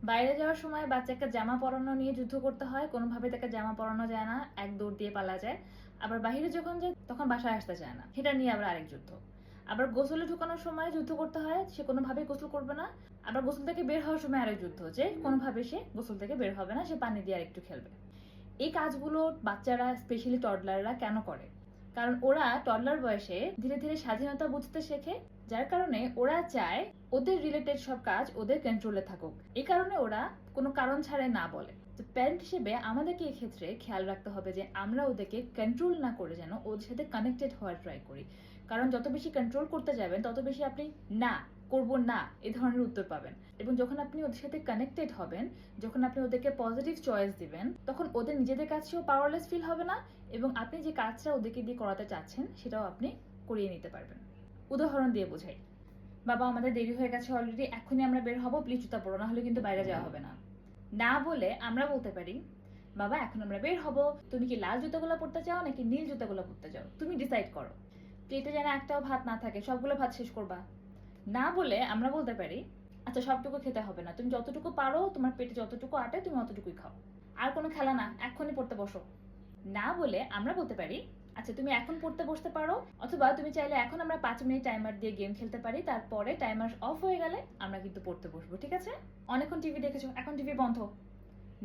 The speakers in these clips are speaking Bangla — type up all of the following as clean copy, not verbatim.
বাইরে যাওয়ার সময় বাচ্চাকে জামা পরানো নিয়ে যুদ্ধ করতে হয়, কোনোভাবে তাকে জামা পরানো যায় না, এক দৌড় দিয়ে পালা যায়। আবার বাইরে যখন যায় তখন বাসায় আসতে চায় না, সেটা নিয়ে আবার আরেক যুদ্ধ। আবার গোসলে ঢুকানোর সময় যুদ্ধ করতে হয়, সে কোনোভাবে গোসল করবে না। আবার গোসল থেকে বের হওয়ার সময় আরেক যুদ্ধ, যে কোনোভাবে সে গোসল থেকে বের হবে না, সে পানি দিয়ে আরেকটু খেলবে। এই কাজগুলো বাচ্চারা, স্পেশালি টডলাররা কেন করে? কারণ ওরা টডলার বয়সে ধীরে ধীরে স্বাধীনতা বুঝতে শেখে, যার কারণে ওরা চায় ওদের রিলেটেড সব কাজ ওদের কন্ট্রোলে থাকুক। এই কারণে ওরা কোনো কারণ ছাড়াই না বলে। তো প্যারেন্ট হিসেবে আমাদেরকে এই ক্ষেত্রে খেয়াল রাখতে হবে যে আমরা ওদেরকে কন্ট্রোল না করে যেন ওদের সাথে কানেক্টেড হওয়ার ট্রাই করি। কারণ যত বেশি কন্ট্রোল করতে যাবেন তত বেশি আপনি না করব না এই ধরনের উত্তর পাবেন। এবং যখন আপনি ওদের সাথে কানেক্টেড হবেন, যখন আপনি ওদেরকে পজিটিভ চয়েস দিবেন, তখন ওদের নিজেদের কাছেও পাওয়ারলেস ফিল হবে না, এবং আপনি যে কাজটা ওদেরকে দিয়ে করাতে চাচ্ছেন সেটাও আপনি করিয়ে নিতে পারবেন। উদাহরণ দিয়ে বোঝাই, বাবা আমাদের দেরি হয়ে গেছে অলরেডি, এখনই আমরা বের হবো, প্লিজ জুতা পরো, না হলে কিন্তু বাইরে যাওয়া হবে না। না বলে আমরা বলতে পারি, বাবা এখন আমরা বের হবো, তুমি কি লাল জুতাগুলো পরতে চাও নাকি নীল জুতাগুলো পরতে চাও, তুমি ডিসাইড করো। প্লেটে যেন একটাও ভাত না থাকে, সবগুলো ভাত শেষ করবা। না বলে আমরা বলতে পারি, আচ্ছা সবটুকু খেতে হবে না, তুমি যতটুকু পারো, তোমার পেটে যতটুকু আটে তুমি অতটুকুই খাও, আর কোনো খেলা না, এখনই পড়তে বসো। না বলে আমরা বলতে পারি, আচ্ছা তুমি এখন পড়তে বসতে পারো, অথবা তুমি চাইলে এখন আমরা 5 মিনিট টাইমার দিয়ে গেম খেলতে পারি, তারপরে টাইমার অফ হয়ে গেলে আমরা কিন্তু পড়তে বসবো, ঠিক আছে? অনেকক্ষণ টিভি দেখেছো, এখন টিভি বন্ধ।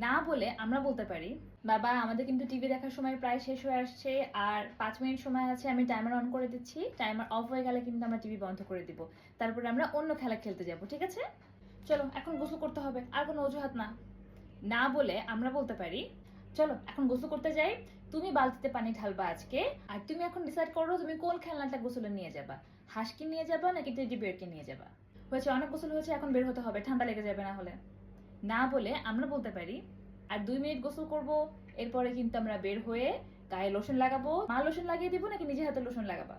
না বলে আমরা বলতে পারি, বাবা আমাদের কিন্তু টিভি দেখার সময় প্রায় শেষ হয়ে আসছে, আর 5 মিনিট সময় আছে, আমি টাইমার অন করে দিচ্ছি, টাইমার অফ হয়ে গেলে কিন্তু আমরা টিভি বন্ধ করে দিব, তারপরে আমরা অন্য খেলা খেলতে যাব, ঠিক আছে? চলো এখন গোসল করতে হবে, আর কোনো অজুহাত না। না বলে আমরা বলতে পারি, চলো এখন গোসল করতে যাই, তুমি বালতিতে পানি ঢালবা আজকে, আর তুমি এখন ডিসাইড করো তুমি কোন খেলনাটা গোসলে নিয়ে যাবা, হাঁসকে নিয়ে যাবা নাকি টেডি বিয়ারকে নিয়ে যাবা। হয়েছে, অনেক গোসল হয়েছে, এখন বের হতে হবে, ঠান্ডা লেগে যাবে না হলে। না বলে আমরা বলতে পারি, আর 2 মিনিট গোসল করব, এরপরে কিন্তু আমরা বের হয়ে গায়ে লোশন লাগাবো, মা লোশন লাগিয়ে দিব নাকি নিজে হাতে লোশন লাগাবা?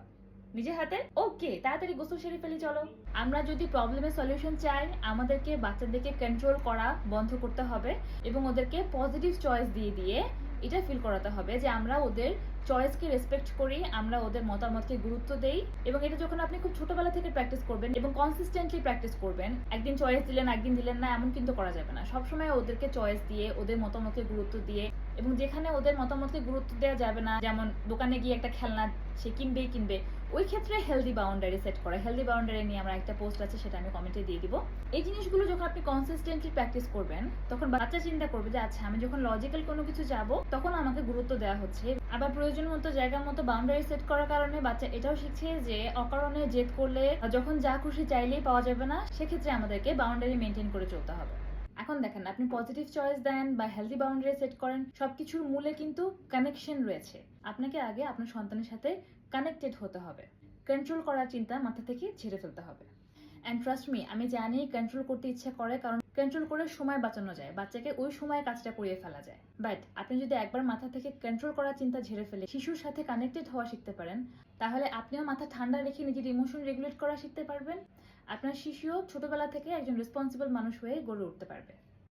নিজে হাতে, ওকে তাড়াতাড়ি গোসল সেরে ফেলি চলো। আমরা যদি প্রবলেমের সলিউশন চাই, আমাদেরকে বাচ্চাদেরকে কন্ট্রোল করা বন্ধ করতে হবে, এবং ওদেরকে পজিটিভ চয়েস দিয়ে দিয়ে এটা ফিল করাতে হবে যে আমরা ওদের চয়েসকে রেসপেক্ট করি, আমরা ওদের মতামতকে গুরুত্ব দেই। এবং এটা যখন আপনি খুব ছোটবেলা থেকে প্র্যাকটিস করবেন এবং কনসিস্টেন্টলি প্র্যাকটিস করবেন, একদিন চয়েস দিলেন একদিন দিলেন না এমন কিন্তু করা যাবে না, সবসময় ওদেরকে চয়েস দিয়ে ওদের মতামতকে গুরুত্ব দিয়ে, এবং যেখানে ওদের মতামতকে গুরুত্ব দেওয়া যাবে না, যেমন দোকানে গিয়ে একটা খেলনা সে কিনবেই কিনবে, ওই ক্ষেত্রে হেলদি বাউন্ডারি সেট করা। হেলদি বাউন্ডারি নিয়ে আমার একটা পোস্ট আছে, সেটা আমি কমেন্টে দিয়ে দিব। এই জিনিসগুলো যখন আপনি কনসিস্টেন্টলি প্র্যাকটিস করবেন, তখন বাচ্চা চিন্তা করবে যে আচ্ছা আমি যখন লজিক্যাল কোনো কিছু যাব তখন আমাকে গুরুত্ব দেওয়া হচ্ছে। আবার প্রয়োজন মতো জায়গার মতো বাউন্ডারি সেট করার কারণে বাচ্চা এটাও শিখছে যে অকারণে জেদ করলে, যখন যা খুশি চাইলেই পাওয়া যাবে না, সেক্ষেত্রে আমাদেরকে বাউন্ডারি মেনটেন করে চলতে হবে। এখন দেখেন, আপনি পজিটিভ চয়েস দেন বা হেলদি বাউন্ডারি সেট করেন, সবকিছুর মূলে কিন্তু কানেকশন রয়েছে। আপনাকে আগে আপনার সন্তানের সাথে কানেক্টেড হতে হবে, কন্ট্রোল করার চিন্তা মাথা থেকে ঝেড়ে ফেলতে হবে। অ্যান্ড ট্রাস্ট মি, আমি জানি কন্ট্রোল করতে ইচ্ছা করে, কারণ কন্ট্রোল করে সময় বাঁচানো যায়, বাচ্চাকে ওই সময় কাজটা করিয়ে ফেলা যায়। বাট আপনি যদি একবার মাথা থেকে কন্ট্রোল করার চিন্তা ঝেড়ে ফেলে শিশুর সাথে কানেক্টেড হওয়া শিখতে পারেন, তাহলে আপনিও মাথা ঠান্ডা রেখে নিজের ইমোশন রেগুলেট করা শিখতে পারবেন। আপনার শিশুও ছোটবেলা থেকে একজন রেসপন্সিবল মানুষ হয়ে গড়ে উঠতে পারবে।